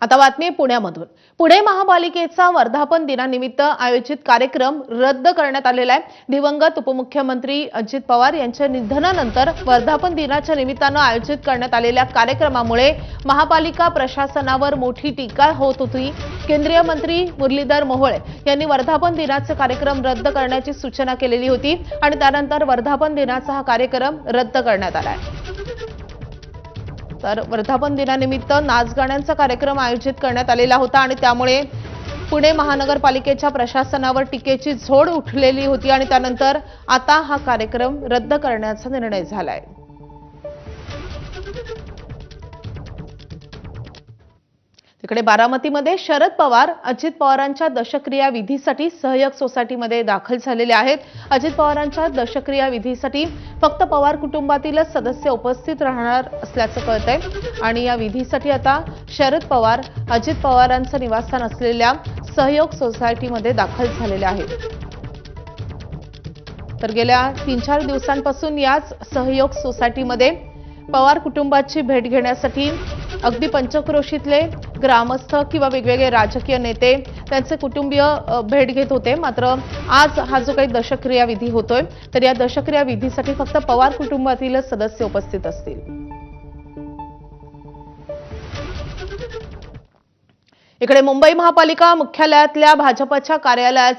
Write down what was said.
आता बातमी आहे पुण्यामधून। पुणे महापालिकेचा वर्धापन दिनानिमित्त आयोजित कार्यक्रम रद्द करण्यात आलेला आहे। दिवंगत उपमुख्यमंत्री अजित पवार यांच्या निधनानंतर वर्धापन दिनाच्या निमित्ताने आयोजित करण्यात आलेल्या कार्यक्रमामुळे महापालिका प्रशासनावर मोठी टीका होत होती। केंद्रीय मंत्री मुरलीधर मोहोळ यांनी वर्धापन दिनाचे कार्यक्रम रद्द करण्याची सूचना केलेली होती आणि त्यानंतर वर्धापन दिनाचा हा कार्यक्रम रद्द करण्यात आला आहे। तर वर्धापन दिनानिमित्त नाच गाण्यांचा कार्यक्रम आयोजित करण्यात आलेला होता आणि त्यामुळे पुणे महानगरपालिकेच्या प्रशासनावर टीकेची झोड उठलेली होती आणि त्यानंतर आता हा कार्यक्रम रद्द करण्याचा निर्णय झालाय। तिकडे बारामतीमध्ये शरद पवार अजित पवारांच्या दशक्रिया विधीसाठी सहयोग सोसायटीमध्ये दाखल झालेले आहेत। अजित पवारांच्या दशक्रिया विधीसाठी फक्त पवार कुटुंबातीलच सदस्य उपस्थित राहणार असल्याचं कळतंय आणि या विधीसाठी आता शरद पवार अजित पवारांचं निवासस्थान असलेल्या सहयोग सोसायटीमध्ये दाखल झालेले आहेत। तर गेल्या 3-4 दिवसांपासून याच सहयोग सोसायटीमध्ये पवार कुटुंबाची भेट घेण्यासाठी अगदी पंचक्रोशीतले ग्रामस्थ किंवा वेगवेगळे राजकीय नेते त्यांचे कुटुंबीय भेट घेत होते। मात्र आज हा जो काही दशक्रिया विधी होतोय तर या दशक्रिया विधीसाठी फक्त पवार कुटुंबातीलच सदस्य उपस्थित असतील। इकडे मुंबई महापालिका मुख्यालयातल्या भाजपच्या कार्यालयात